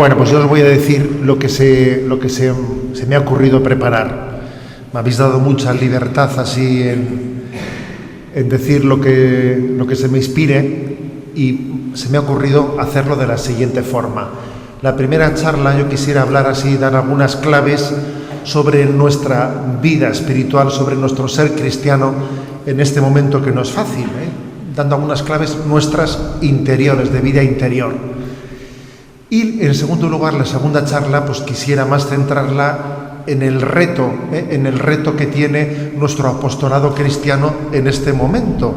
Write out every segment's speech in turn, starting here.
Bueno, pues yo os voy a decir lo que se me ha ocurrido preparar. Me habéis dado mucha libertad así en decir lo que se me inspire, y se me ha ocurrido hacerlo de la siguiente forma. La primera charla yo quisiera hablar así, dar algunas claves sobre nuestra vida espiritual, sobre nuestro ser cristiano en este momento que no es fácil, dando algunas claves nuestras interiores, de vida interior. Y en segundo lugar, la segunda charla, pues quisiera más centrarla en el reto que tiene nuestro apostolado cristiano en este momento,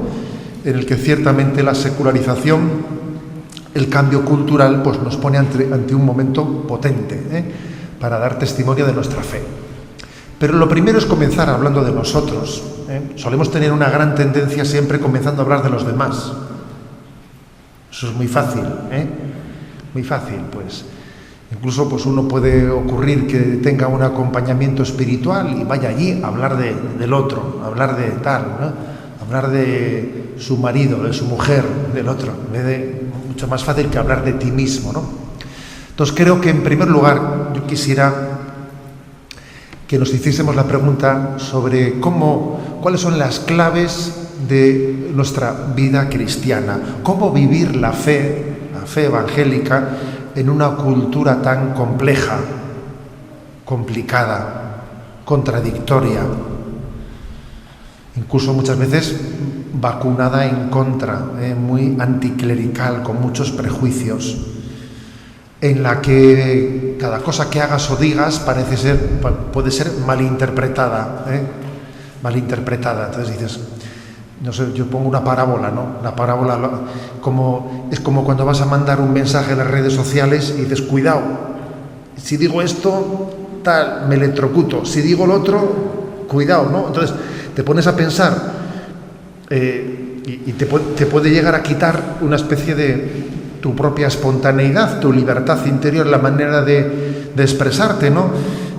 en el que ciertamente la secularización, el cambio cultural, pues nos pone ante un momento potente, para dar testimonio de nuestra fe. Pero lo primero es comenzar hablando de nosotros. Solemos tener una gran tendencia siempre comenzando a hablar de los demás. Eso es muy fácil, muy fácil, pues. Incluso pues uno puede ocurrir que tenga un acompañamiento espiritual y vaya allí a hablar del otro, a hablar de tal, ¿no? Hablar de su marido, de su mujer, del otro, en vez de mucho más fácil que hablar de ti mismo, ¿no? Entonces creo que en primer lugar yo quisiera que nos hiciésemos la pregunta sobre cuáles son las claves de nuestra vida cristiana, cómo vivir la fe evangélica en una cultura tan compleja, complicada, contradictoria, incluso muchas veces vacunada en contra, muy anticlerical, con muchos prejuicios, en la que cada cosa que hagas o digas puede ser malinterpretada, malinterpretada. Entonces dices, no sé, yo pongo una parábola, ¿no? La parábola es como cuando vas a mandar un mensaje en las redes sociales y dices, cuidado, si digo esto, tal, me electrocuto, si digo lo otro, cuidado, ¿no? Entonces te pones a pensar y te puede llegar a quitar una especie de tu propia espontaneidad, tu libertad interior, la manera de expresarte, ¿no?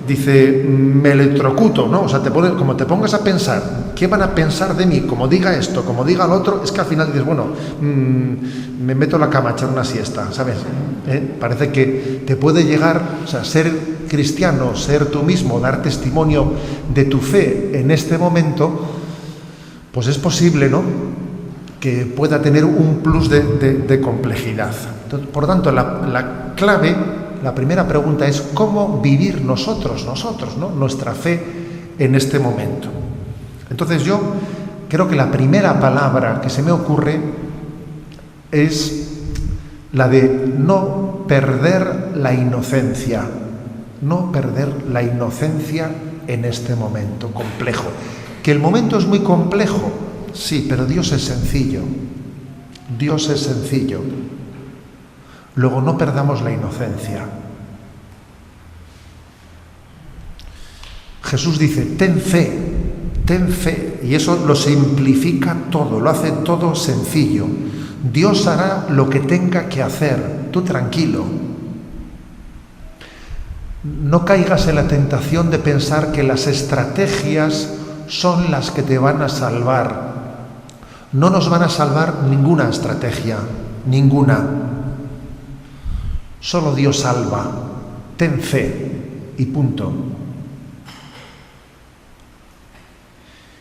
Dice, me electrocuto, ¿no? O sea, como te pongas a pensar, ¿qué van a pensar de mí? Como diga esto, como diga lo otro, es que al final dices, bueno, me meto a la cama a echar una siesta, ¿sabes? Parece que te puede llegar, o sea, ser cristiano, ser tú mismo, dar testimonio de tu fe en este momento, pues es posible, ¿no?, que pueda tener un plus de complejidad. Entonces, por tanto, la clave, la primera pregunta es cómo vivir nosotros, ¿no?, nuestra fe en este momento. Entonces yo creo que la primera palabra que se me ocurre es la de no perder la inocencia. No perder la inocencia en este momento complejo. Que el momento es muy complejo, sí, pero Dios es sencillo. Dios es sencillo. Luego no perdamos la inocencia. Jesús dice, ten fe, y eso lo simplifica todo, lo hace todo sencillo. Dios hará lo que tenga que hacer, tú tranquilo. No caigas en la tentación de pensar que las estrategias son las que te van a salvar. No nos van a salvar ninguna estrategia, ninguna. Solo Dios salva. Ten fe y punto.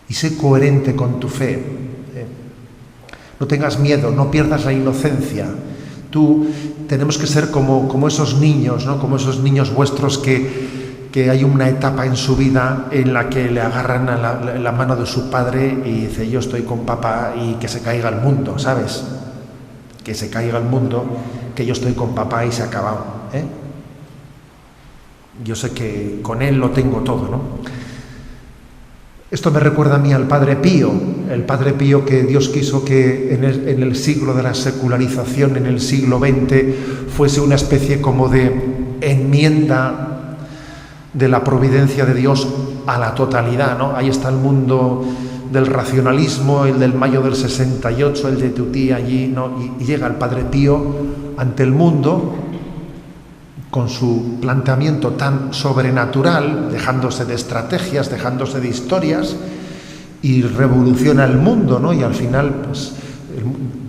Y sé coherente con tu fe. No tengas miedo, no pierdas la inocencia. Tenemos que ser como esos niños, ¿no? Como esos niños vuestros que hay una etapa en su vida en la que le agarran a la mano de su padre y dice, yo estoy con papá, y que se caiga el mundo, ¿sabes? Que se caiga el mundo, que yo estoy con papá y se ha acabado, Yo sé que con él lo tengo todo, ¿no? Esto me recuerda a mí al Padre Pío, que Dios quiso que en el siglo de la secularización, en el siglo XX, fuese una especie como de enmienda de la providencia de Dios a la totalidad, ¿no? Ahí está el mundo del racionalismo, el del mayo del 68, el de Tutí allí, ¿no? Y llega el Padre Pío ante el mundo con su planteamiento tan sobrenatural, dejándose de estrategias, dejándose de historias, y revoluciona el mundo, ¿no? Y al final, pues,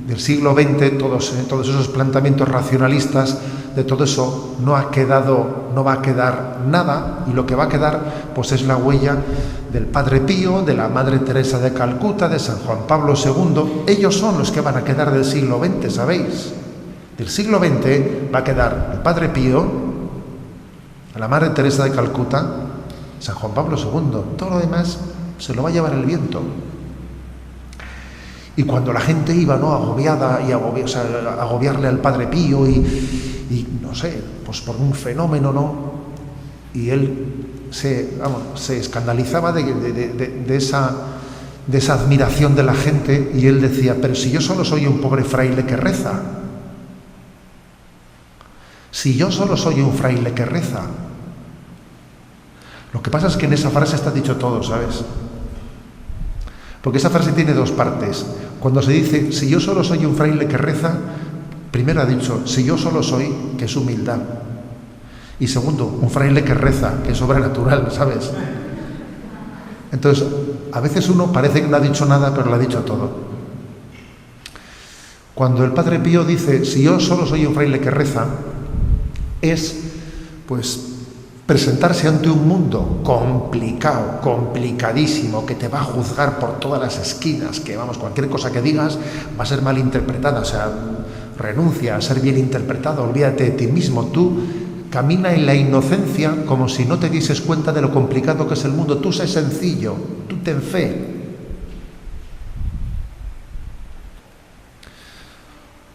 del siglo XX, todos esos planteamientos racionalistas de todo eso no va a quedar nada, y lo que va a quedar pues es la huella del Padre Pío, de la Madre Teresa de Calcuta, de San Juan Pablo II. Ellos son los que van a quedar del siglo XX, ¿sabéis? Del siglo XX va a quedar el Padre Pío, la Madre Teresa de Calcuta, San Juan Pablo II. Todo lo demás se lo va a llevar el viento. Y cuando la gente iba, ¿no?, agobiada y agobiarle al Padre Pío y no sé, pues por un fenómeno, ¿no? Y él se escandalizaba de esa admiración de la gente, y él decía: pero si yo solo soy un pobre fraile que reza. Si yo solo soy un fraile que reza. Lo que pasa es que en esa frase está dicho todo, ¿sabes? Porque esa frase tiene dos partes. Cuando se dice si yo solo soy un fraile que reza, primero ha dicho si yo solo soy, que es humildad. Y segundo, un fraile que reza, que es sobrenatural, ¿sabes? Entonces, a veces uno parece que no ha dicho nada, pero lo ha dicho todo. Cuando el Padre Pío dice si yo solo soy un fraile que reza, es pues presentarse ante un mundo complicado, complicadísimo, que te va a juzgar por todas las esquinas, que vamos, cualquier cosa que digas va a ser mal interpretada. O sea, renuncia a ser bien interpretado, olvídate de ti mismo, tú camina en la inocencia como si no te dieses cuenta de lo complicado que es el mundo. Tú sé sencillo, tú ten fe.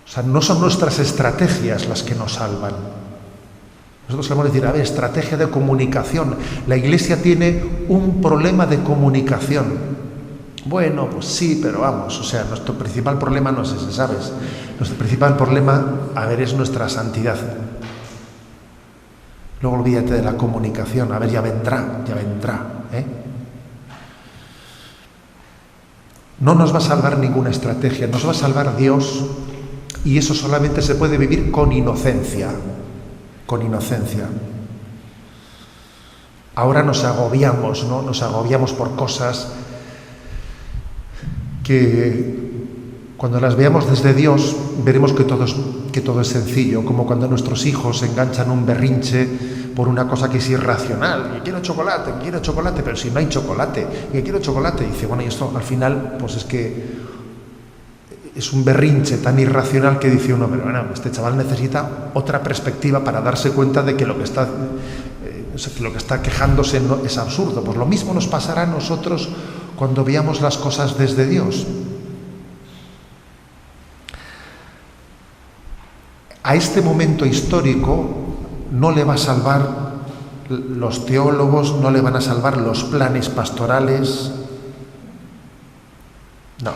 O sea, no son nuestras estrategias las que nos salvan. Nosotros solemos decir, a ver, estrategia de comunicación. La Iglesia tiene un problema de comunicación. Bueno, pues sí, pero vamos, o sea, nuestro principal problema no es ese, ¿sabes? Nuestro principal problema, a ver, es nuestra santidad. Luego olvídate de la comunicación, a ver, ya vendrá, ¿eh? No nos va a salvar ninguna estrategia, nos va a salvar Dios, y eso solamente se puede vivir con inocencia. Con inocencia. Ahora nos agobiamos, ¿no? Nos agobiamos por cosas que cuando las veamos desde Dios veremos que todo es sencillo, como cuando nuestros hijos enganchan un berrinche por una cosa que es irracional. Yo quiero chocolate, pero si no hay chocolate, yo quiero chocolate. Y dice, bueno, y esto al final pues es que es un berrinche tan irracional que dice uno, pero bueno, este chaval necesita otra perspectiva para darse cuenta de que lo que está quejándose no, es absurdo. Pues lo mismo nos pasará a nosotros cuando veamos las cosas desde Dios. A este momento histórico no le va a salvar los teólogos, no le van a salvar los planes pastorales. No.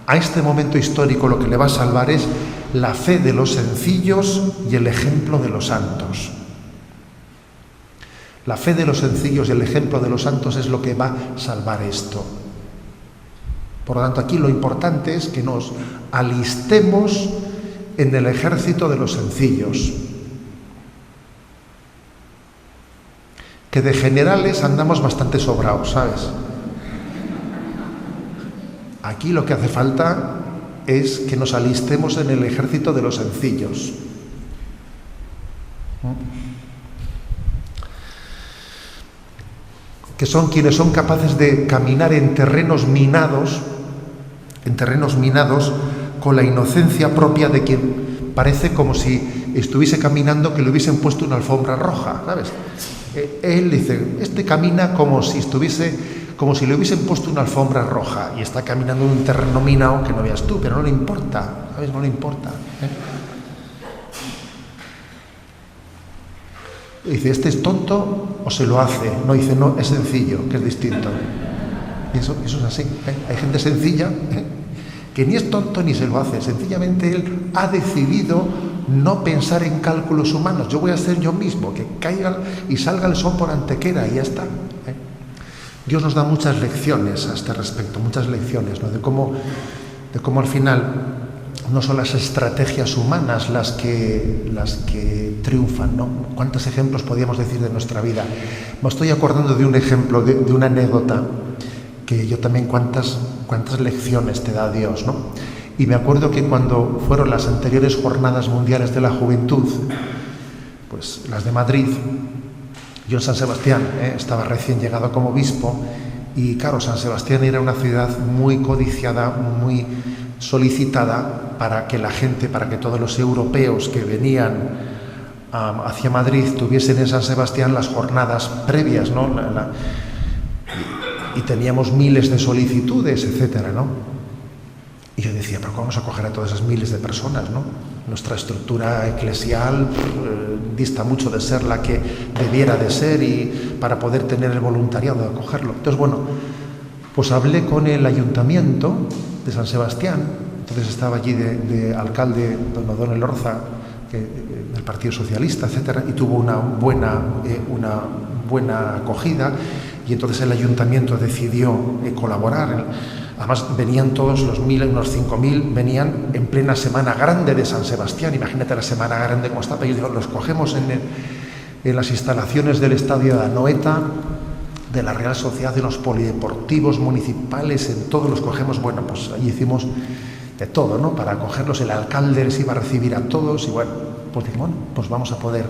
A este momento histórico lo que le va a salvar es la fe de los sencillos y el ejemplo de los santos. La fe de los sencillos y el ejemplo de los santos es lo que va a salvar esto. Por lo tanto, aquí lo importante es que nos alistemos en el ejército de los sencillos. Que de generales andamos bastante sobrados, ¿sabes? Aquí lo que hace falta es que nos alistemos en el ejército de los sencillos. Que son quienes son capaces de caminar en terrenos minados con la inocencia propia de quien parece como si estuviese caminando que le hubiesen puesto una alfombra roja, ¿sabes? Él dice, este camina como si le hubiesen puesto una alfombra roja, y está caminando en un terreno minado que no veas tú, pero no le importa, ¿sabes? No le importa, Y dice, ¿este es tonto o se lo hace? No, dice, no, es sencillo, que es distinto. Y eso es así, Hay gente sencilla, que ni es tonto ni se lo hace. Sencillamente él ha decidido no pensar en cálculos humanos. Yo voy a ser yo mismo, que caiga y salga el sol por Antequera, y ya está. Dios nos da muchas lecciones a este respecto, muchas lecciones, ¿no? de cómo al final no son las estrategias humanas las que triunfan, ¿no? ¿Cuántos ejemplos podríamos decir de nuestra vida? Me estoy acordando de un ejemplo, de una anécdota, que yo también cuántas lecciones te da Dios, ¿no? Y me acuerdo que cuando fueron las anteriores Jornadas Mundiales de la Juventud, pues las de Madrid. Yo en San Sebastián estaba recién llegado como obispo y claro, San Sebastián era una ciudad muy codiciada, muy solicitada para que la gente, para que todos los europeos que venían hacia Madrid tuviesen en San Sebastián las jornadas previas, ¿no? Y teníamos miles de solicitudes, etcétera, ¿no? Y yo decía, pero ¿cómo vamos a acoger a todas esas miles de personas, ¿no? Nuestra estructura eclesial dista mucho de ser la que debiera de ser y para poder tener el voluntariado de acogerlo. Entonces, bueno, pues hablé con el ayuntamiento de San Sebastián. Entonces estaba allí de alcalde don O'Donnell Orza, del Partido Socialista, etcétera, y tuvo una buena acogida, y entonces el ayuntamiento decidió colaborar. Además venían todos los 1.000, unos 5.000, venían en plena Semana Grande de San Sebastián. Imagínate la Semana Grande como está, pero yo digo, los cogemos en las instalaciones del Estadio de Anoeta, de la Real Sociedad, de los polideportivos municipales, en todos los cogemos. Bueno, pues allí hicimos de todo, ¿no? Para acogerlos, el alcalde les iba a recibir a todos y bueno, pues vamos a poder.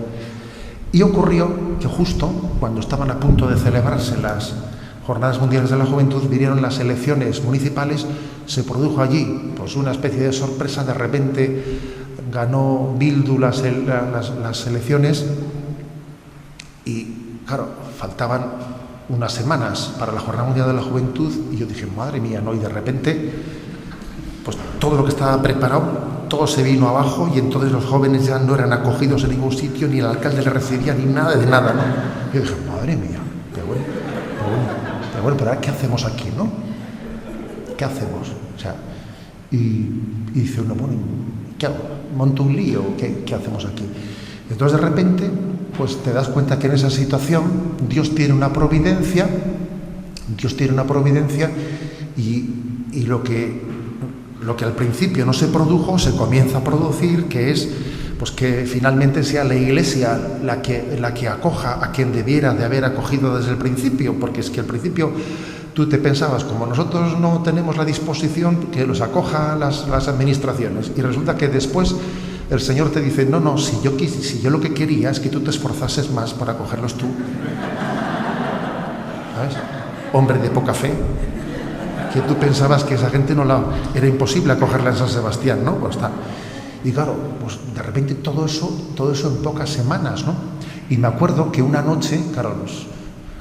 Y ocurrió que justo cuando estaban a punto de celebrarse las Jornadas Mundiales de la Juventud, vinieron las elecciones municipales, se produjo allí pues una especie de sorpresa, de repente ganó Bildu las elecciones y claro, faltaban unas semanas para la Jornada Mundial de la Juventud y yo dije, madre mía, ¿no? Y de repente pues todo lo que estaba preparado, todo se vino abajo y entonces los jóvenes ya no eran acogidos en ningún sitio, ni el alcalde les recibía, ni nada de nada, ¿no? Yo dije, madre mía, pero ahora ¿qué hacemos aquí, no? ¿Qué hacemos? O sea, y dice uno, bueno, ¿qué hago? ¿Monto un lío? ¿Qué hacemos aquí? Entonces de repente, pues te das cuenta que en esa situación Dios tiene una providencia y lo que al principio no se produjo, se comienza a producir, que es pues que finalmente sea la Iglesia la que acoja a quien debiera de haber acogido desde el principio, porque es que al principio tú te pensabas, como nosotros no tenemos la disposición, que los acoja las administraciones, y resulta que después el Señor te dice, no, si yo lo que quería es que tú te esforzases más para acogerlos tú. ¿Sabes? Hombre de poca fe, que tú pensabas que esa gente era imposible acogerla en San Sebastián, ¿no? Pues está. Y claro, pues de repente todo eso en pocas semanas, ¿no? Y me acuerdo que una noche, claro,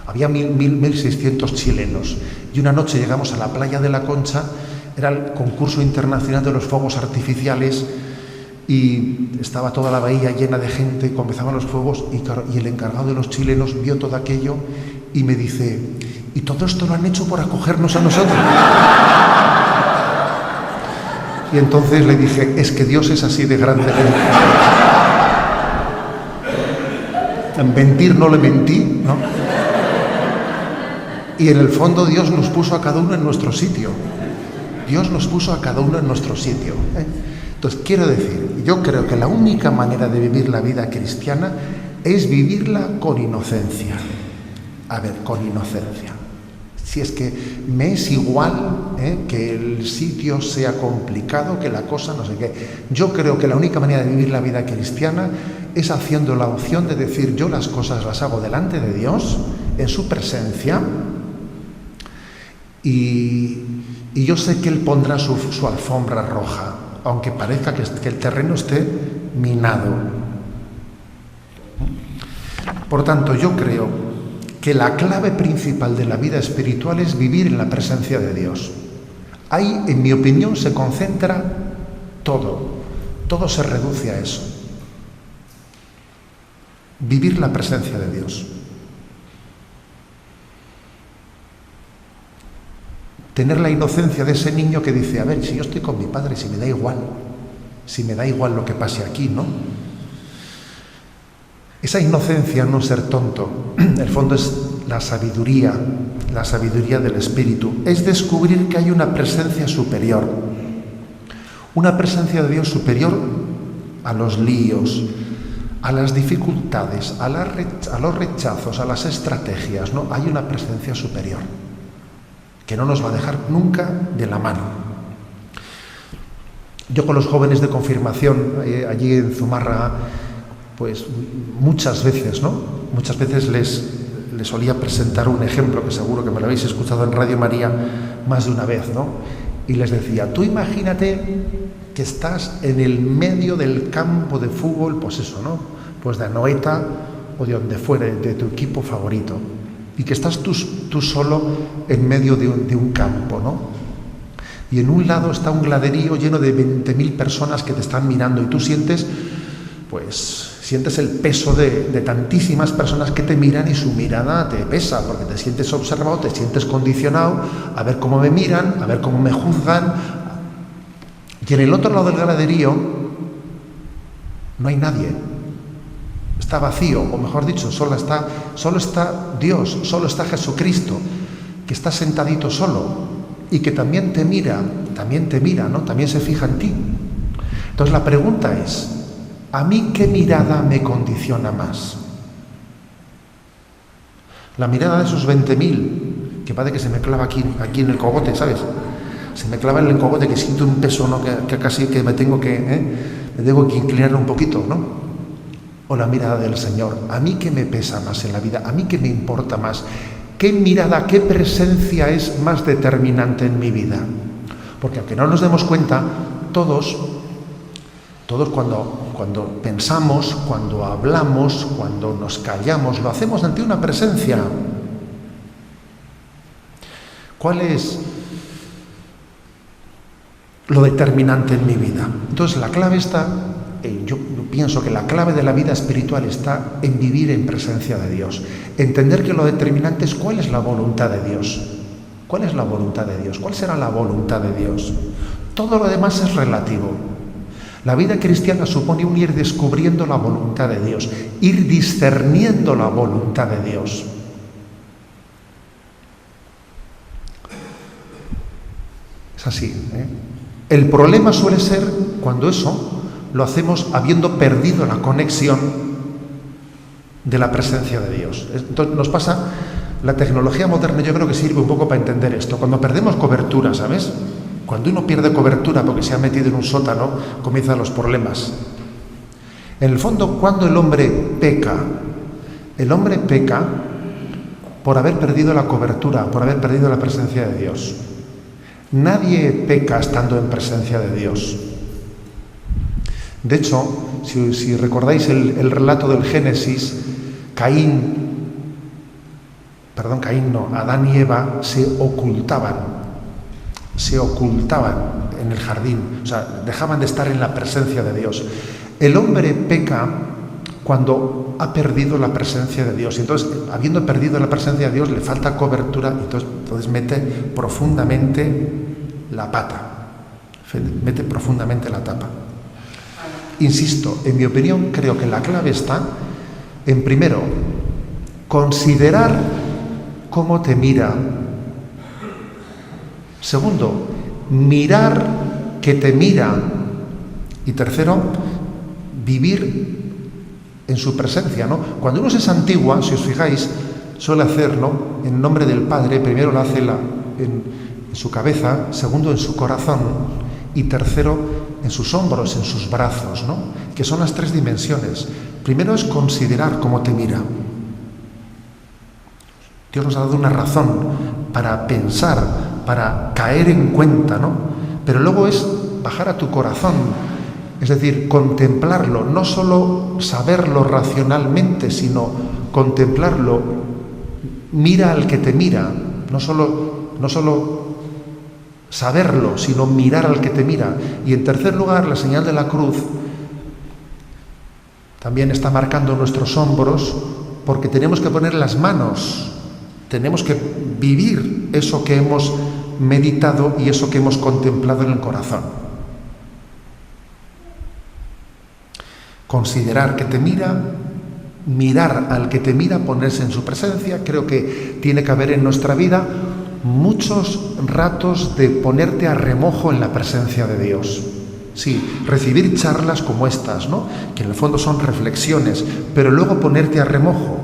había 1.600 chilenos, y una noche llegamos a la playa de la Concha, era el concurso internacional de los fuegos artificiales, y estaba toda la bahía llena de gente, comenzaban los fuegos, y el encargado de los chilenos vio todo aquello y me dice, ¿y todo esto lo han hecho por acogernos a nosotros? Y entonces le dije, es que Dios es así de grande. En mentir no le mentí, ¿no? Y en el fondo Dios nos puso a cada uno en nuestro sitio. Dios nos puso a cada uno en nuestro sitio, ¿eh? Entonces, quiero decir, yo creo que la única manera de vivir la vida cristiana es vivirla con inocencia. A ver, con inocencia. Si es que me es igual que el sitio sea complicado, que la cosa no sé qué. Yo creo que la única manera de vivir la vida cristiana es haciendo la opción de decir, yo las cosas las hago delante de Dios, en su presencia, y yo sé que Él pondrá su alfombra roja, aunque parezca que el terreno esté minado. Por tanto, yo creo que la clave principal de la vida espiritual es vivir en la presencia de Dios. Ahí, en mi opinión, se concentra todo se reduce a eso. Vivir la presencia de Dios. Tener la inocencia de ese niño que dice, a ver, si yo estoy con mi padre, si me da igual lo que pase aquí, ¿no? Esa inocencia, no ser tonto, en el fondo es la sabiduría del Espíritu, es descubrir que hay una presencia superior, una presencia de Dios superior a los líos, a las dificultades, a los rechazos, a las estrategias, ¿no? Hay una presencia superior que no nos va a dejar nunca de la mano. Yo con los jóvenes de confirmación, allí en Zumárraga, pues muchas veces, ¿no? Muchas veces les solía presentar un ejemplo, que seguro que me lo habéis escuchado en Radio María más de una vez, ¿no? Y les decía, tú imagínate que estás en el medio del campo de fútbol, pues eso, ¿no? Pues de Anoeta o de donde fuere, de tu equipo favorito, y que estás tú solo en medio de un campo, ¿no? Y en un lado está un graderío lleno de 20.000 personas que te están mirando y tú sientes el peso de tantísimas personas que te miran y su mirada te pesa, porque te sientes observado, te sientes condicionado, a ver cómo me miran, a ver cómo me juzgan. Y en el otro lado del graderío no hay nadie. Está vacío, o mejor dicho, solo está Dios, solo está Jesucristo, que está sentadito solo y que también te mira, ¿no? También se fija en ti. Entonces la pregunta es, ¿a mí qué mirada me condiciona más? La mirada de esos 20.000, que parece que se me clava aquí en el cogote, ¿sabes? Se me clava en el cogote, que siento un peso, ¿no? que casi que me tengo que inclinar un poquito, ¿no? O la mirada del Señor. ¿A mí qué me pesa más en la vida? ¿A mí qué me importa más? ¿Qué mirada, qué presencia es más determinante en mi vida? Porque aunque no nos demos cuenta, todos cuando pensamos, cuando hablamos, cuando nos callamos, lo hacemos ante una presencia. ¿Cuál es lo determinante en mi vida? Entonces la clave está, yo pienso que la clave de la vida espiritual está en vivir en presencia de Dios. Entender que lo determinante es cuál es la voluntad de Dios. ¿Cuál es la voluntad de Dios? ¿Cuál será la voluntad de Dios? Todo lo demás es relativo. La vida cristiana supone un ir descubriendo la voluntad de Dios, ir discerniendo la voluntad de Dios. Es así, ¿eh? El problema suele ser cuando eso lo hacemos habiendo perdido la conexión de la presencia de Dios. Entonces nos pasa, la tecnología moderna yo creo que sirve un poco para entender esto. Cuando perdemos cobertura, ¿sabes? Cuando uno pierde cobertura porque se ha metido en un sótano, comienzan los problemas. En el fondo, cuando el hombre peca por haber perdido la cobertura, por haber perdido la presencia de Dios. Nadie peca estando en presencia de Dios. De hecho, si recordáis el relato del Génesis, Adán y Eva se ocultaban en el jardín, o sea, dejaban de estar en la presencia de Dios. El hombre peca cuando ha perdido la presencia de Dios, y entonces, habiendo perdido la presencia de Dios, le falta cobertura, y entonces mete profundamente la pata, mete profundamente la tapa. Insisto, en mi opinión, creo que la clave está en, primero, considerar cómo te mira. Segundo, mirar que te mira. Y tercero, vivir en su presencia, ¿no? Cuando uno se santigua, si os fijáis, suele hacerlo en nombre del Padre. Primero lo hace en su cabeza, segundo en su corazón y tercero en sus hombros, en sus brazos, ¿no? Que son las tres dimensiones. Primero es considerar cómo te mira. Dios nos ha dado una razón para pensar, para caer en cuenta, ¿no? Pero luego es bajar a tu corazón, es decir, contemplarlo, no solo saberlo racionalmente, sino contemplarlo. Mira al que te mira, no solo saberlo, sino mirar al que te mira. Y en tercer lugar, la señal de la cruz también está marcando nuestros hombros, porque tenemos que poner las manos, tenemos que vivir eso que hemos meditado y eso que hemos contemplado en el corazón. Considerar que te mira, mirar al que te mira, ponerse en su presencia. Creo que tiene que haber en nuestra vida muchos ratos de ponerte a remojo en la presencia de Dios. Sí, recibir charlas como estas, ¿no? Que en el fondo son reflexiones, pero luego ponerte a remojo.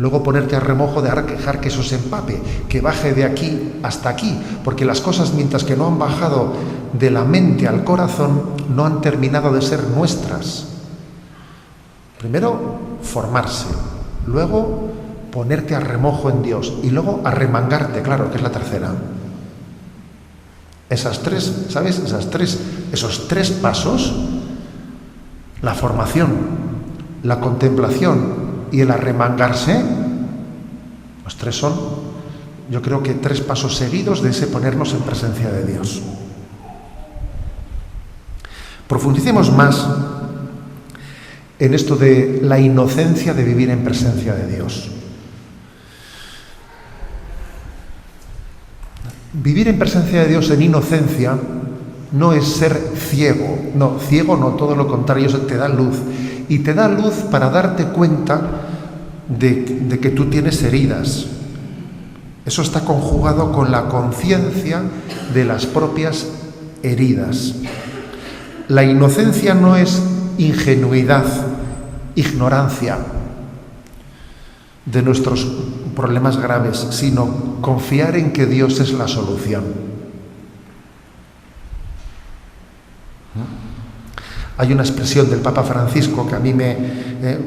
Dejar que eso se empape, que baje de aquí hasta aquí, porque las cosas, mientras que no han bajado de la mente al corazón, no han terminado de ser nuestras. Primero, formarse, luego ponerte a remojo en Dios y luego arremangarte, claro, que es la tercera. Esas tres, ¿sabes? Esos tres pasos, la formación, la contemplación y el arremangarse, los tres son, yo creo que 3 pasos seguidos de ese ponernos en presencia de Dios. Profundicemos más en esto de la inocencia de vivir en presencia de Dios. Vivir en presencia de Dios en inocencia no es ser ciego, no, todo lo contrario, eso te da luz. Y te da luz para darte cuenta de que tú tienes heridas. Eso está conjugado con la conciencia de las propias heridas. La inocencia no es ingenuidad, ignorancia de nuestros problemas graves, sino confiar en que Dios es la solución. Hay una expresión del Papa Francisco que a mí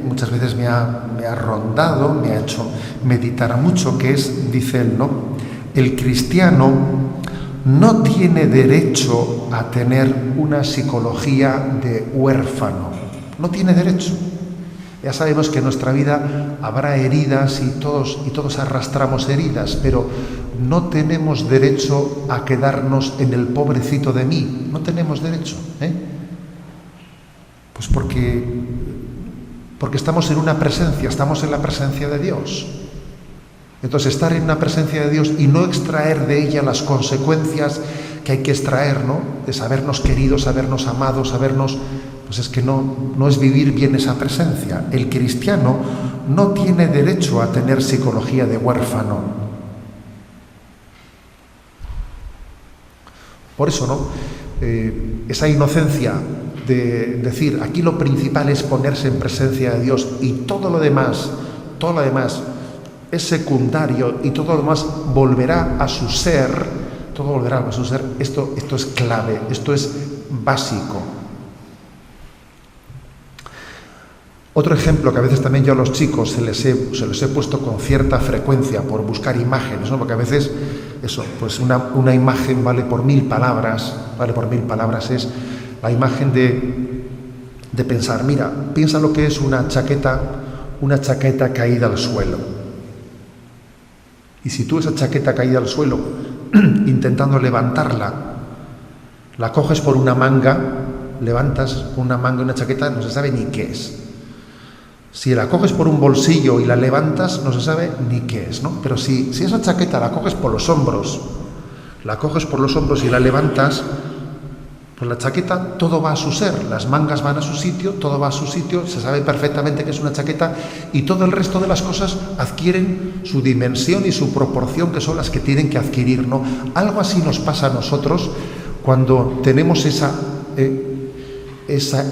muchas veces me ha rondado, me ha hecho meditar mucho, que es, dice él, ¿no? El cristiano no tiene derecho a tener una psicología de huérfano. No tiene derecho. Ya sabemos que en nuestra vida habrá heridas y todos arrastramos heridas, pero no tenemos derecho a quedarnos en el pobrecito de mí. No tenemos derecho, Pues porque estamos en una presencia, estamos en la presencia de Dios. Entonces, estar en una presencia de Dios y no extraer de ella las consecuencias que hay que extraer, ¿no? De sabernos queridos, sabernos amados, pues es que no es vivir bien esa presencia. El cristiano no tiene derecho a tener psicología de huérfano. Por eso, ¿no? Esa inocencia de decir, aquí lo principal es ponerse en presencia de Dios y todo lo demás es secundario y todo lo demás volverá a su ser, esto es clave, esto es básico. Otro ejemplo que a veces también yo a los chicos se los he puesto con cierta frecuencia por buscar imágenes, ¿no? Porque a veces pues una imagen vale por 1000 palabras, es la imagen de pensar, mira, piensa lo que es una chaqueta caída al suelo. Y si tú esa chaqueta caída al suelo, intentando levantarla, la coges por una manga, levantas una manga y una chaqueta, no se sabe ni qué es. Si la coges por un bolsillo y la levantas, no se sabe ni qué es, ¿no? Pero si esa chaqueta la coges por los hombros y la levantas, pues la chaqueta, todo va a su ser, las mangas van a su sitio, todo va a su sitio, se sabe perfectamente que es una chaqueta y todo el resto de las cosas adquieren su dimensión y su proporción, que son las que tienen que adquirir, ¿no? Algo así nos pasa a nosotros cuando tenemos esa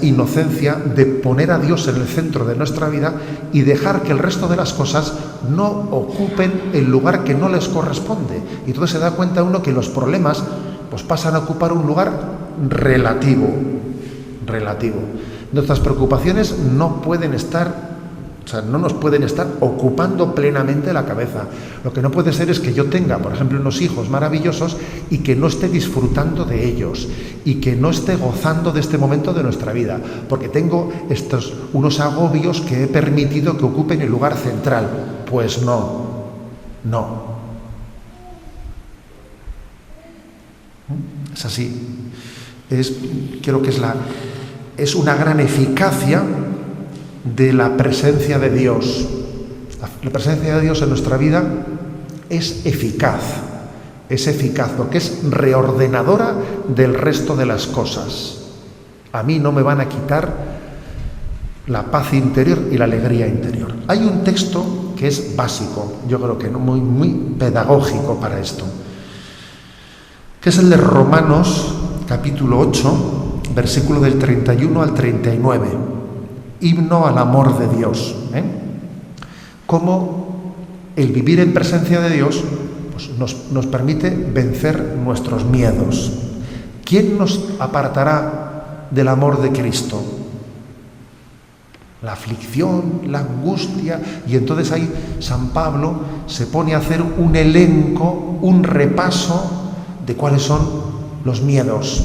inocencia de poner a Dios en el centro de nuestra vida y dejar que el resto de las cosas no ocupen el lugar que no les corresponde. Y entonces se da cuenta uno que los problemas pues pasan a ocupar un lugar relativo. Nuestras preocupaciones no nos pueden estar ocupando plenamente la cabeza. Lo que no puede ser es que yo tenga, por ejemplo, unos hijos maravillosos y que no esté disfrutando de ellos y que no esté gozando de este momento de nuestra vida, porque tengo unos agobios que he permitido que ocupen el lugar central. Pues no. Es así. Creo que es una gran eficacia de la presencia de Dios. La presencia de Dios en nuestra vida es eficaz porque es reordenadora del resto de las cosas. A mí no me van a quitar la paz interior y la alegría interior. Hay un texto que es básico, yo creo que muy, muy pedagógico para esto, que es el de Romanos, capítulo 8, versículo del 31 al 39. Himno al amor de Dios. Cómo el vivir en presencia de Dios pues nos permite vencer nuestros miedos. ¿Quién nos apartará del amor de Cristo? la aflicción, la angustia, y entonces ahí San Pablo se pone a hacer un elenco, un repaso de cuáles son los miedos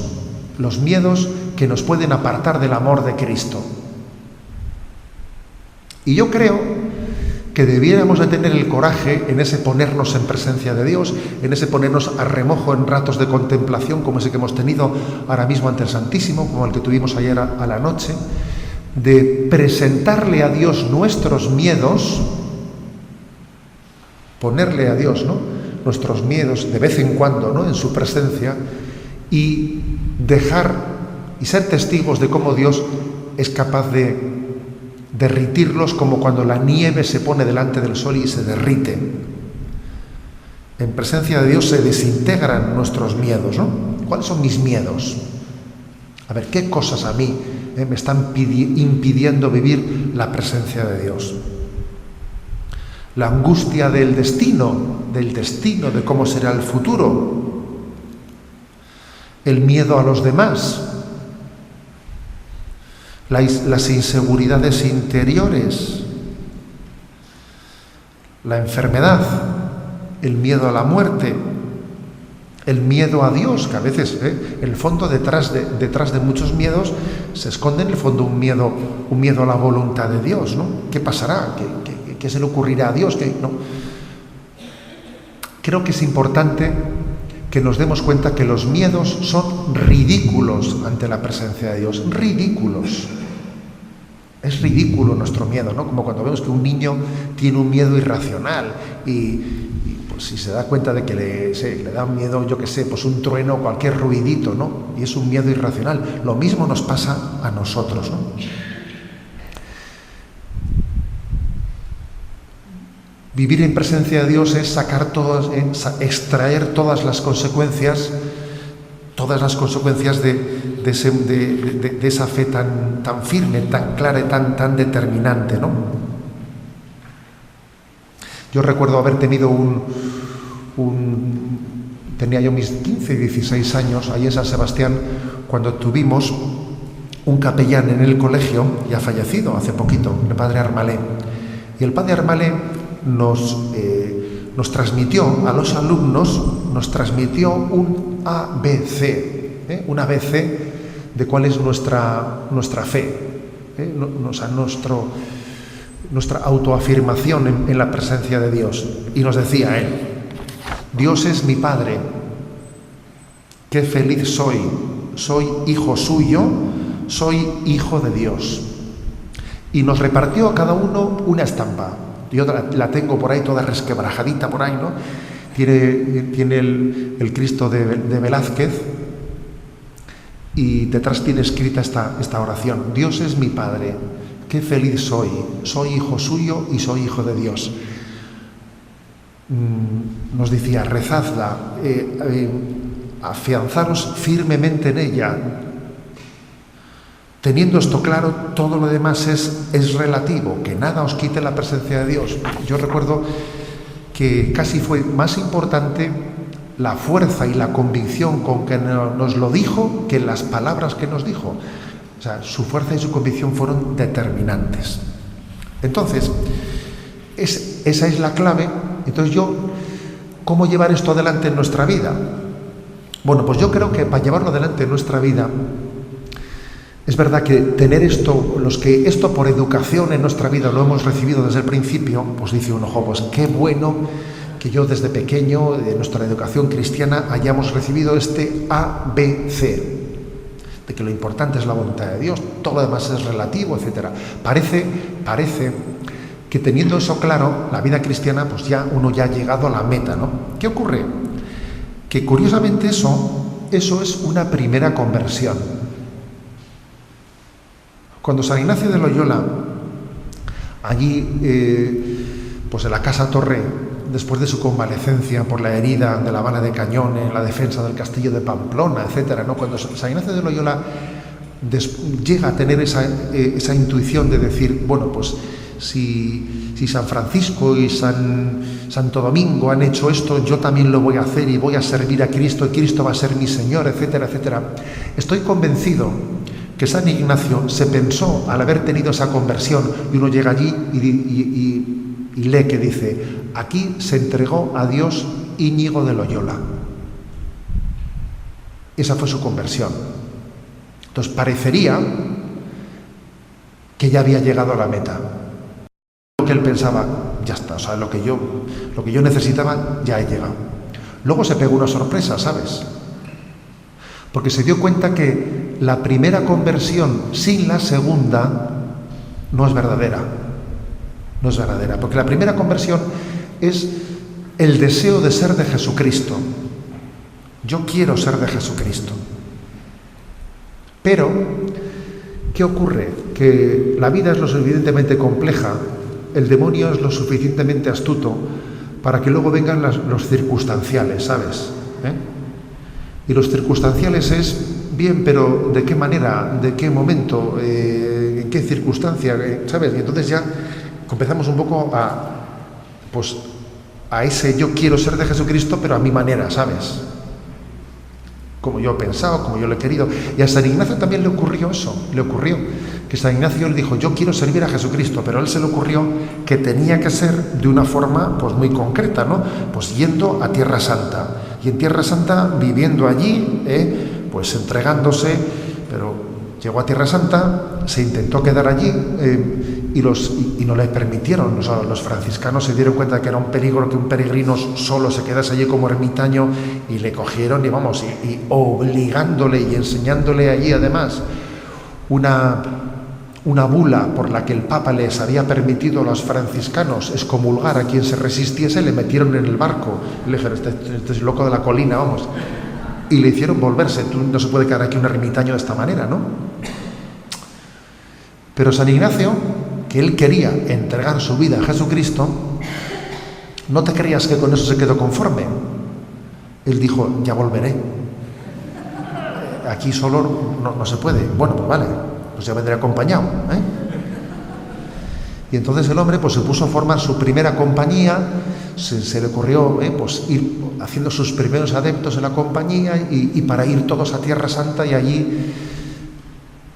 que nos pueden apartar del amor de Cristo. Y yo creo que debiéramos de tener el coraje en ese ponernos en presencia de Dios, en ese ponernos a remojo en ratos de contemplación como ese que hemos tenido ahora mismo ante el Santísimo, como el que tuvimos ayer a la noche, de presentarle a Dios nuestros miedos, ponerle a Dios, ¿no?, nuestros miedos de vez en cuando, ¿no?, en su presencia, y dejar y ser testigos de cómo Dios es capaz de derritirlos, como cuando la nieve se pone delante del sol y se derrite. En presencia de Dios se desintegran nuestros miedos, ¿no? ¿Cuáles son mis miedos? A ver, ¿qué cosas a mí me están impidiendo vivir la presencia de Dios? La angustia del destino, de cómo será el futuro. El miedo a los demás. Las inseguridades interiores. La enfermedad. El miedo a la muerte. El miedo a Dios, que a veces, en el fondo, detrás de muchos miedos, se esconde en el fondo un miedo a la voluntad de Dios, ¿no? ¿Qué pasará? ¿Qué se le ocurrirá a Dios? ¿No? Creo que es importante que nos demos cuenta que los miedos son ridículos ante la presencia de Dios. Ridículos. Es ridículo nuestro miedo, ¿no? Como cuando vemos que un niño tiene un miedo irracional y si se da cuenta de que le da miedo, yo qué sé, pues un trueno o cualquier ruidito, ¿no? Y es un miedo irracional. Lo mismo nos pasa a nosotros, ¿no? Vivir en presencia de Dios es extraer todas las consecuencias de esa fe tan firme, tan clara y tan determinante, ¿no? Yo recuerdo haber tenido tenía yo mis 15 y 16 años, ahí en San Sebastián, cuando tuvimos un capellán en el colegio, ya fallecido hace poquito, el padre Armalé. Y el padre Armalé nos transmitió a los alumnos, un ABC, un ABC de cuál es nuestra fe, nuestra autoafirmación en la presencia de Dios. Y nos decía él: Dios es mi Padre, qué feliz soy hijo suyo, soy hijo de Dios. Y nos repartió a cada uno una estampa. Yo la tengo por ahí toda resquebrajadita por ahí, ¿no? Tiene el Cristo de Velázquez, y detrás tiene escrita esta oración: Dios es mi Padre, qué feliz soy hijo suyo y soy hijo de Dios. Nos decía: rezadla, afianzaros firmemente en ella. Teniendo esto claro, todo lo demás es relativo, que nada os quite la presencia de Dios. Yo recuerdo que casi fue más importante la fuerza y la convicción con que nos lo dijo que las palabras que nos dijo. O sea, su fuerza y su convicción fueron determinantes. Entonces, esa es la clave. Entonces ¿cómo llevar esto adelante en nuestra vida? Bueno, pues yo creo que para llevarlo adelante en nuestra vida, es verdad que tener los que esto por educación en nuestra vida lo hemos recibido desde el principio, pues dice uno: pues qué bueno que yo desde pequeño, de nuestra educación cristiana, hayamos recibido este ABC, de que lo importante es la voluntad de Dios, todo lo demás es relativo, etc. Parece que teniendo eso claro, la vida cristiana, pues uno ya ha llegado a la meta, ¿no? ¿Qué ocurre? Que curiosamente eso es una primera conversión. Cuando San Ignacio de Loyola, allí, pues en la Casa Torre, después de su convalecencia por la herida de la bala de cañón en la defensa del castillo de Pamplona, etcétera, ¿no? Cuando San Ignacio de Loyola llega a tener esa intuición de decir: bueno, pues si San Francisco y Santo Domingo han hecho esto, yo también lo voy a hacer y voy a servir a Cristo, y Cristo va a ser mi Señor, etcétera, etcétera. Estoy convencido que San Ignacio se pensó, al haber tenido esa conversión, y uno llega allí y lee que dice: aquí se entregó a Dios Íñigo de Loyola. Esa fue su conversión. Entonces parecería que ya había llegado a la meta. Lo que él pensaba, ya está, o sea, lo que yo necesitaba, ya he llegado. Luego se pegó una sorpresa, ¿sabes? Porque se dio cuenta que la primera conversión sin la segunda no es verdadera. No es verdadera, porque la primera conversión es el deseo de ser de Jesucristo. Yo quiero ser de Jesucristo. Pero, ¿qué ocurre? Que la vida es lo suficientemente compleja, el demonio es lo suficientemente astuto para que luego vengan los circunstanciales, ¿sabes? Y los circunstanciales es, bien, pero ¿de qué manera? ¿De qué momento? ¿En qué circunstancia? ¿Sabes? Y entonces ya empezamos un poco a ese yo quiero ser de Jesucristo, pero a mi manera, ¿sabes? Como yo he pensado, como yo lo he querido. Y a San Ignacio también le ocurrió eso, le ocurrió que San Ignacio le dijo: yo quiero servir a Jesucristo, pero a él se le ocurrió que tenía que ser de una forma pues muy concreta, ¿no? Pues yendo a Tierra Santa, y en Tierra Santa viviendo allí, pues entregándose, pero llegó a Tierra Santa, se intentó quedar allí y no le permitieron. O sea, los franciscanos se dieron cuenta de que era un peligro que un peregrino solo se quedase allí como ermitaño, y le cogieron y obligándole y enseñándole allí además una bula por la que el Papa les había permitido a los franciscanos excomulgar a quien se resistiese. Le metieron en el barco, le dijeron: este es loco de la colina, vamos, y le hicieron volverse. Tú no se puede quedar aquí un ermitaño de esta manera, ¿no? Pero San Ignacio, que él quería entregar su vida a Jesucristo, no te creas que con eso se quedó conforme. Él dijo: ya volveré, aquí solo no se puede. Bueno, pues vale, pues ya vendré acompañado, Y entonces el hombre pues se puso a formar su primera compañía. Se le ocurrió pues ir haciendo sus primeros adeptos en la compañía, y para ir todos a Tierra Santa y allí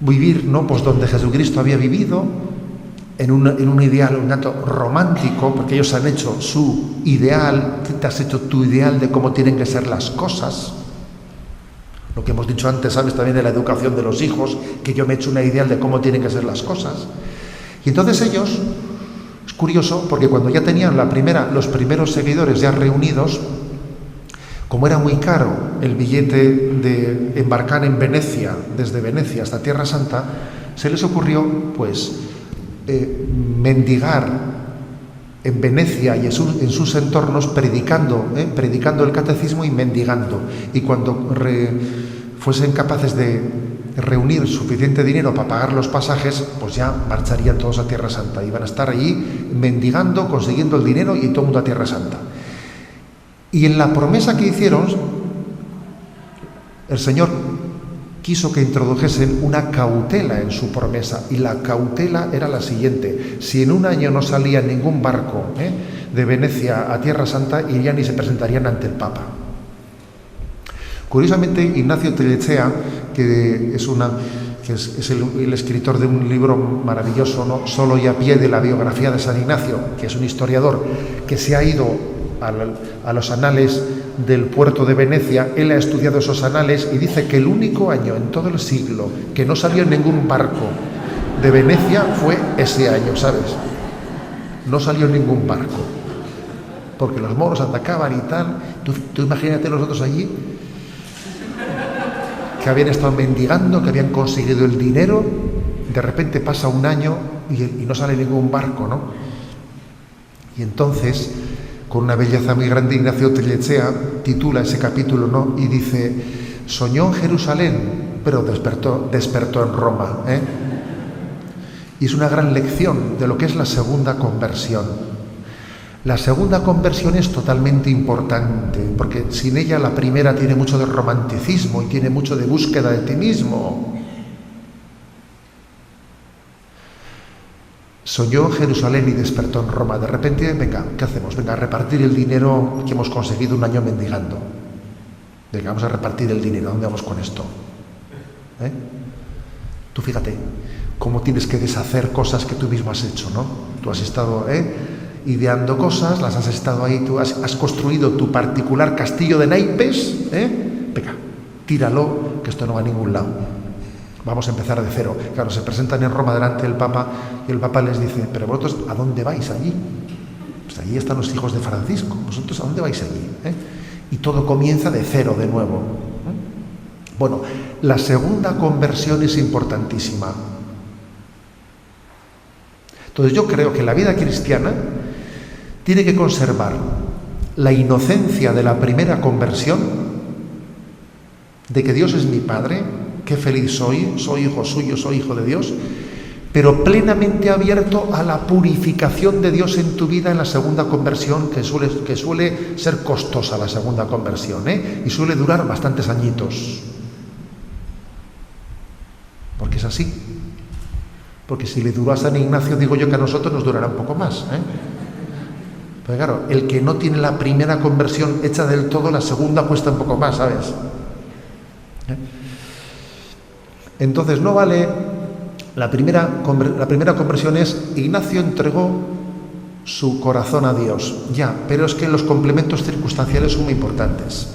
vivir, ¿no? Pues donde Jesucristo había vivido, en un ideal un tanto romántico, porque ellos han hecho su ideal. Te has hecho tu ideal de cómo tienen que ser las cosas. Lo que hemos dicho antes, ¿sabes? También de la educación de los hijos, que yo me he hecho una ideal de cómo tienen que ser las cosas. Y entonces ellos, es curioso, porque cuando ya tenían los primeros seguidores ya reunidos, como era muy caro el billete de embarcar en Venecia, desde Venecia hasta Tierra Santa, se les ocurrió, pues, mendigar en Venecia y en sus entornos, predicando el catecismo y mendigando. Y cuando fuesen capaces de reunir suficiente dinero para pagar los pasajes, pues ya marcharían todos a Tierra Santa. Iban a estar allí mendigando, consiguiendo el dinero, y todo el mundo a Tierra Santa. Y en la promesa que hicieron, el Señor quiso que introdujesen una cautela en su promesa, y la cautela era la siguiente: si en un año no salía ningún barco de Venecia a Tierra Santa, irían y se presentarían ante el Papa. Curiosamente, Ignacio Tellechea, que es el escritor de un libro maravilloso, ¿no? Solo y a pie, de la biografía de San Ignacio, que es un historiador que se ha ido a los anales del puerto de Venecia. Él ha estudiado esos anales y dice que el único año en todo el siglo que no salió ningún barco de Venecia fue ese año, ¿sabes? No salió ningún barco, porque los moros atacaban y tal. Tú imagínate los otros allí, que habían estado mendigando, que habían conseguido el dinero. De repente pasa un año y no sale ningún barco, ¿no? Y entonces, con una belleza muy grande, Ignacio Tellechea titula ese capítulo, ¿no? Y dice: soñó en Jerusalén, pero despertó en Roma, Y es una gran lección de lo que es la segunda conversión. La segunda conversión es totalmente importante, porque sin ella la primera tiene mucho de romanticismo y tiene mucho de búsqueda de ti mismo. Soñó en Jerusalén y despertó en Roma. De repente, venga, ¿qué hacemos? Venga, a repartir el dinero que hemos conseguido un año mendigando. Venga, vamos a repartir el dinero. ¿Dónde vamos con esto? Tú fíjate cómo tienes que deshacer cosas que tú mismo has hecho, ¿no? Tú has estado ideando cosas, las has estado ahí, tú has construido tu particular castillo de naipes, venga, tíralo, que esto no va a ningún lado. Vamos a empezar de cero. Claro, se presentan en Roma delante del Papa y el Papa les dice, pero vosotros, ¿a dónde vais allí? Pues allí están los hijos de Francisco, ¿vosotros a dónde vais allí? Y todo comienza de cero de nuevo. Bueno, la segunda conversión es importantísima. Entonces yo creo que la vida cristiana tiene que conservar la inocencia de la primera conversión, de que Dios es mi Padre, qué feliz soy hijo suyo, soy hijo de Dios, pero plenamente abierto a la purificación de Dios en tu vida en la segunda conversión, que suele ser costosa la segunda conversión, y suele durar bastantes añitos. Porque es así. Porque si le duró a San Ignacio, digo yo que a nosotros nos durará un poco más. Pues claro, el que no tiene la primera conversión hecha del todo, la segunda cuesta un poco más, ¿sabes? Entonces no vale, la primera conversión es, Ignacio entregó su corazón a Dios, ya, pero es que los complementos circunstanciales son muy importantes.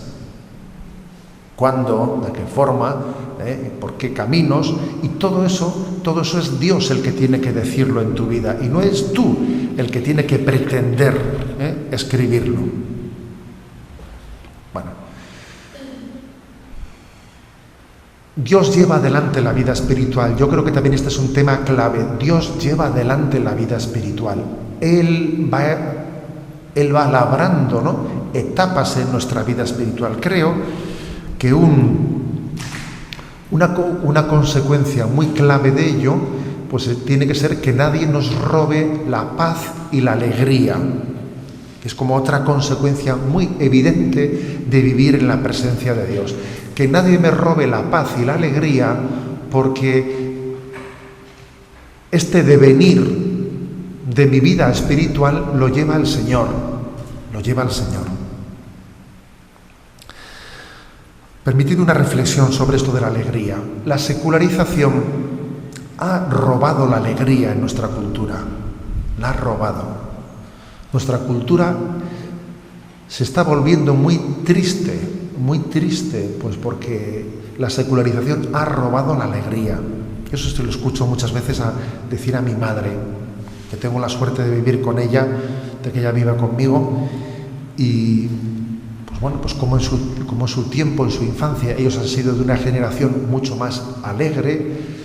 ¿Cuándo? ¿De qué forma? ¿Por qué caminos? Y todo eso es Dios el que tiene que decirlo en tu vida, y no es tú el que tiene que pretender escribirlo. Bueno, Dios lleva adelante la vida espiritual. Yo creo que también este es un tema clave. Dios lleva adelante la vida espiritual. Él va labrando, ¿no?, etapas en nuestra vida espiritual. Creo que una consecuencia muy clave de ello, pues tiene que ser que nadie nos robe la paz y la alegría, que es como otra consecuencia muy evidente de vivir en la presencia de Dios. Que nadie me robe la paz y la alegría, porque este devenir de mi vida espiritual lo lleva el Señor, Permitid una reflexión sobre esto de la alegría. La secularización ha robado la alegría en nuestra cultura. La ha robado. Nuestra cultura se está volviendo muy triste, pues porque la secularización ha robado la alegría. Eso se lo escucho muchas veces decir a mi madre, que tengo la suerte de vivir con ella, de que ella viva conmigo, y pues como en su tiempo, en su infancia, ellos han sido de una generación mucho más alegre,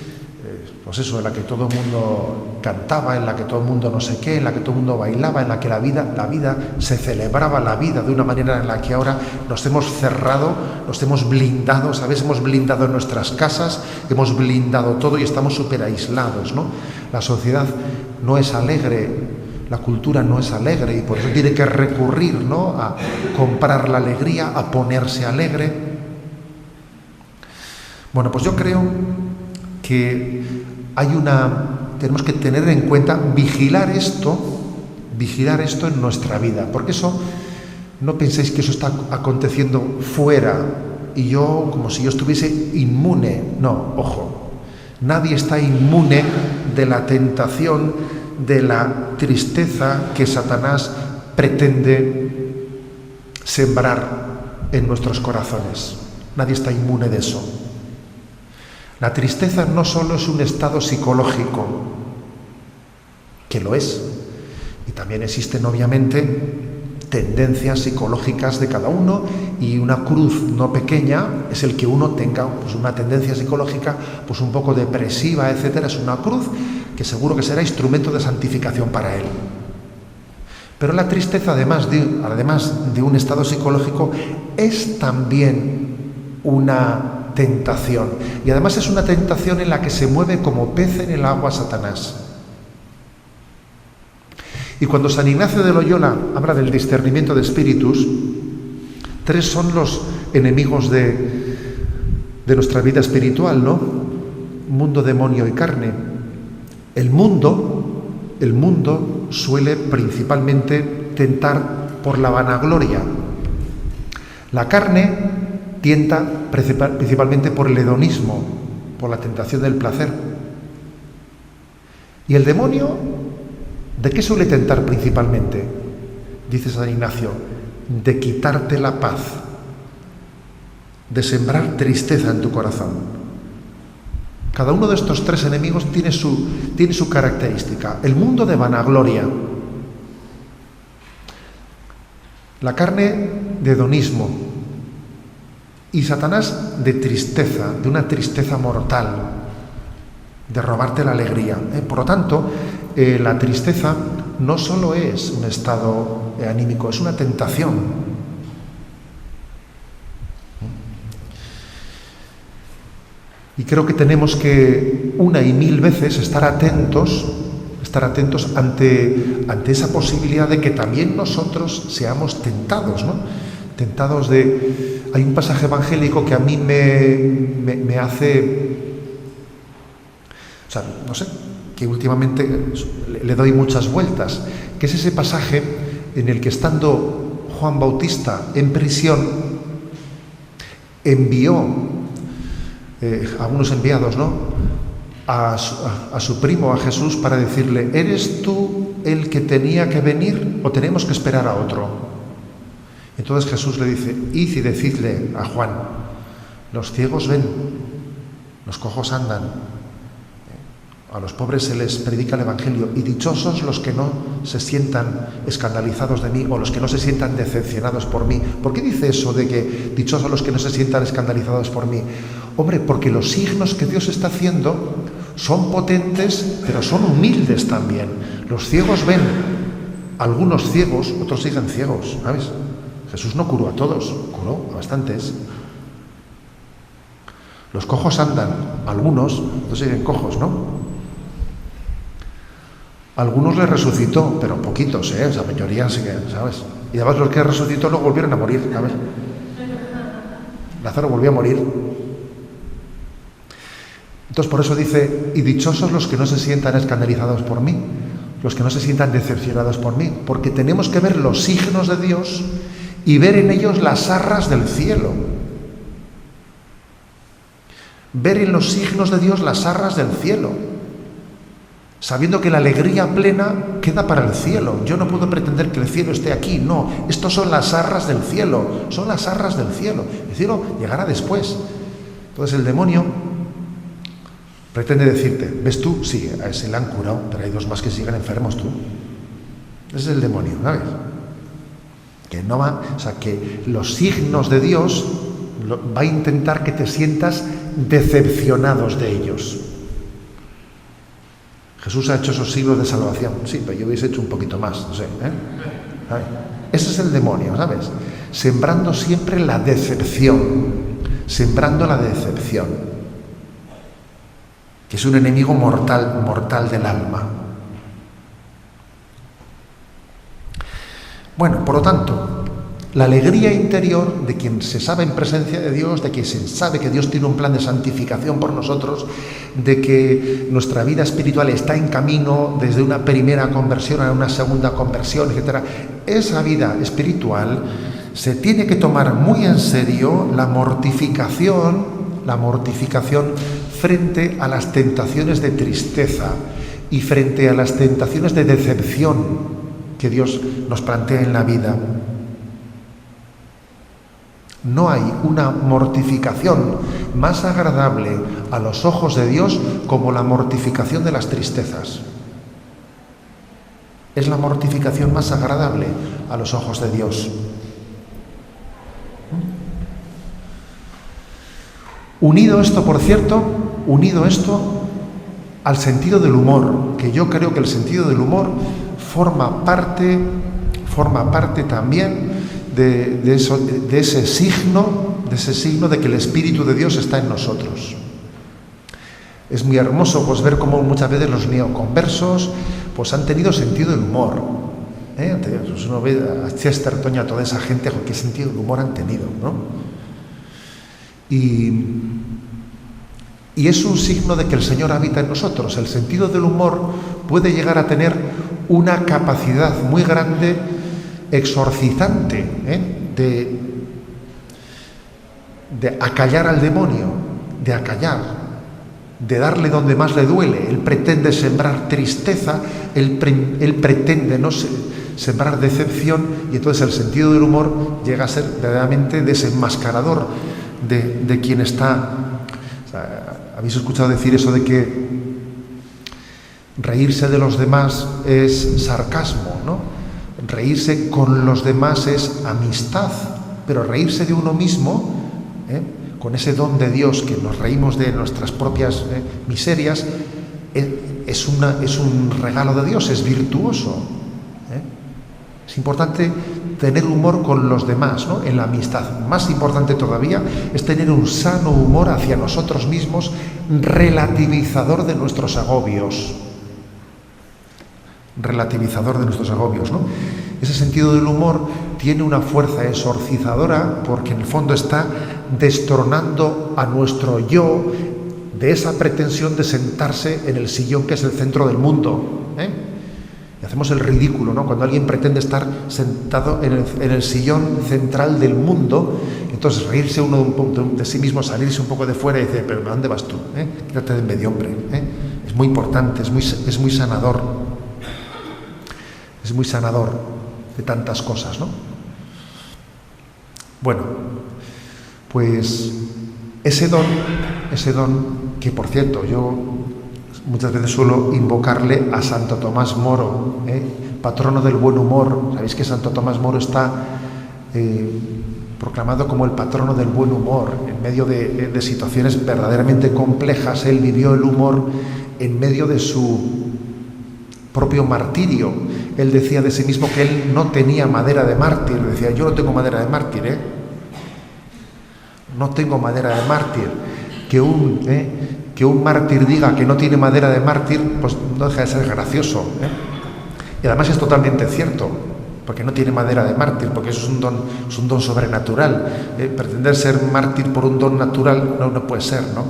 pues eso, en la que todo el mundo cantaba, en la que todo el mundo no sé qué, en la que todo el mundo bailaba, en la que la vida se celebraba la vida de una manera en la que ahora nos hemos cerrado, nos hemos blindado, ¿sabes? Hemos blindado nuestras casas, hemos blindado todo y estamos súper aislados, ¿no? La sociedad no es alegre, la cultura no es alegre, y por eso tiene que recurrir, ¿no?, a comprar la alegría, a ponerse alegre. Bueno, pues yo creo que tenemos que tener en cuenta, vigilar esto en nuestra vida, porque eso, no penséis que eso está aconteciendo fuera y yo, como si yo estuviese inmune. No, ojo, nadie está inmune de la tentación, de la tristeza que Satanás pretende sembrar en nuestros corazones. Nadie está inmune de eso. La tristeza no solo es un estado psicológico, que lo es, y también existen obviamente tendencias psicológicas de cada uno, y una cruz no pequeña es el que uno tenga pues una tendencia psicológica pues un poco depresiva, etcétera. Es una cruz que seguro que será instrumento de santificación para él. Pero la tristeza, además de un estado psicológico, es también una tentación, y además es una tentación en la que se mueve como pez en el agua Satanás. Y cuando San Ignacio de Loyola habla del discernimiento de espíritus, 3 son los enemigos de nuestra vida espiritual, ¿no? Mundo, demonio y carne. El mundo suele principalmente tentar por la vanagloria. La carne tienta principalmente por el hedonismo, por la tentación del placer. ¿Y el demonio de qué suele tentar principalmente? Dice San Ignacio, de quitarte la paz, de sembrar tristeza en tu corazón. Cada uno de estos tres enemigos tiene su característica. El mundo de vanagloria, la carne de hedonismo y Satanás de tristeza, de una tristeza mortal, de robarte la alegría. Por lo tanto, la tristeza no solo es un estado anímico, es una tentación. Y creo que tenemos que una y mil veces estar atentos ante esa posibilidad de que también nosotros seamos tentados, ¿no? Tentados de... Hay un pasaje evangélico que a mí me hace... O sea, no sé, que últimamente le doy muchas vueltas, que es ese pasaje en el que, estando Juan Bautista en prisión, envió a unos enviados, ¿no?, a su primo, a Jesús, para decirle: ¿eres tú el que tenía que venir o tenemos que esperar a otro? Entonces Jesús le dice: id y decidle a Juan, los ciegos ven, los cojos andan, a los pobres se les predica el Evangelio, y dichosos los que no se sientan escandalizados de mí, o los que no se sientan decepcionados por mí. ¿Por qué dice eso de que dichosos los que no se sientan escandalizados por mí? Hombre, porque los signos que Dios está haciendo son potentes, pero son humildes también. Los ciegos ven, algunos ciegos, otros siguen ciegos, ¿sabes? Jesús no curó a todos, curó a bastantes. Los cojos andan, algunos, otros siguen cojos, ¿no? Algunos les resucitó, pero poquitos, la mayoría siguen, ¿sabes? Y además los que resucitó luego volvieron a morir, ¿sabes? Lázaro volvió a morir. Entonces por eso dice: y dichosos los que no se sientan escandalizados por mí, los que no se sientan decepcionados por mí, porque tenemos que ver los signos de Dios y ver en ellos las arras del cielo. Ver en los signos de Dios las arras del cielo, sabiendo que la alegría plena queda para el cielo. Yo no puedo pretender que el cielo esté aquí, no. Estos son las arras del cielo, son las arras del cielo. El cielo llegará después. Entonces el demonio pretende decirte: ¿ves tú? Sí, a ese le han curado, pero hay dos más que siguen enfermos, tú. Ese es el demonio, ¿sabes? Que no va, o sea, que los signos de Dios va a intentar que te sientas decepcionados de ellos. Jesús ha hecho esos signos de salvación, sí, pero yo hubiese hecho un poquito más, no sé, ¿sabes? Ese es el demonio, ¿sabes? Sembrando siempre la decepción, sembrando la decepción, que es un enemigo mortal del alma. Bueno, por lo tanto, la alegría interior de quien se sabe en presencia de Dios, de quien se sabe que Dios tiene un plan de santificación por nosotros, de que nuestra vida espiritual está en camino desde una primera conversión a una segunda conversión, etc. Esa vida espiritual se tiene que tomar muy en serio la mortificación frente a las tentaciones de tristeza y frente a las tentaciones de decepción que Dios nos plantea en la vida. No hay una mortificación más agradable a los ojos de Dios como la mortificación de las tristezas. Es la mortificación más agradable a los ojos de Dios. Unido esto, por cierto, al sentido del humor, que yo creo que el sentido del humor forma parte también de ese signo de que el Espíritu de Dios está en nosotros. Es muy hermoso pues ver cómo muchas veces los neoconversos pues han tenido sentido del humor. Pues uno ve a Chesterton y a toda esa gente, qué sentido del humor han tenido, ¿no? Y es un signo de que el Señor habita en nosotros. El sentido del humor puede llegar a tener una capacidad muy grande exorcizante, de acallar al demonio, de acallar. de darle donde más le duele. Él pretende sembrar tristeza, él pretende sembrar decepción, y entonces el sentido del humor llega a ser verdaderamente desenmascarador de quien está. O sea, habéis escuchado decir eso de que reírse de los demás es sarcasmo, ¿no? Reírse con los demás es amistad, pero reírse de uno mismo, con ese don de Dios que nos reímos de nuestras propias miserias, es un regalo de Dios, es virtuoso. Es importante tener humor con los demás, ¿no? En la amistad. Más importante todavía es tener un sano humor hacia nosotros mismos, relativizador de nuestros agobios. Relativizador de nuestros agobios, ¿no? Ese sentido del humor tiene una fuerza exorcizadora porque en el fondo está destronando a nuestro yo de esa pretensión de sentarse en el sillón que es el centro del mundo, Y hacemos el ridículo, ¿no? Cuando alguien pretende estar sentado en el sillón central del mundo, entonces reírse uno de sí mismo, salirse un poco de fuera y decir, pero ¿a dónde vas tú? Quítate de en medio, hombre. Es muy importante, es muy sanador. Es muy sanador de tantas cosas, ¿no? Bueno, pues ese don que, por cierto, yo muchas veces suelo invocarle a Santo Tomás Moro, patrono del buen humor. Sabéis que Santo Tomás Moro está proclamado como el patrono del buen humor. En medio de situaciones verdaderamente complejas, él vivió el humor en medio de su propio martirio. Él decía de sí mismo que él no tenía madera de mártir. Decía, yo no tengo madera de mártir, no tengo madera de mártir. Que un mártir diga que no tiene madera de mártir, pues no deja de ser gracioso, Y además es totalmente cierto, porque no tiene madera de mártir, porque eso es un don sobrenatural. Pretender ser mártir por un don natural no puede ser, ¿no?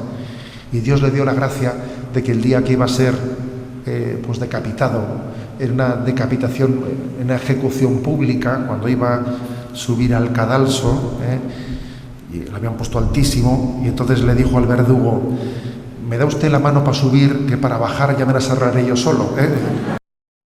Y Dios le dio la gracia de que el día que iba a ser pues decapitado, en una decapitación, en una ejecución pública, cuando iba a subir al cadalso, y lo habían puesto altísimo, y entonces le dijo al verdugo, ¿me da usted la mano para subir, que para bajar ya me las arreglaré yo solo?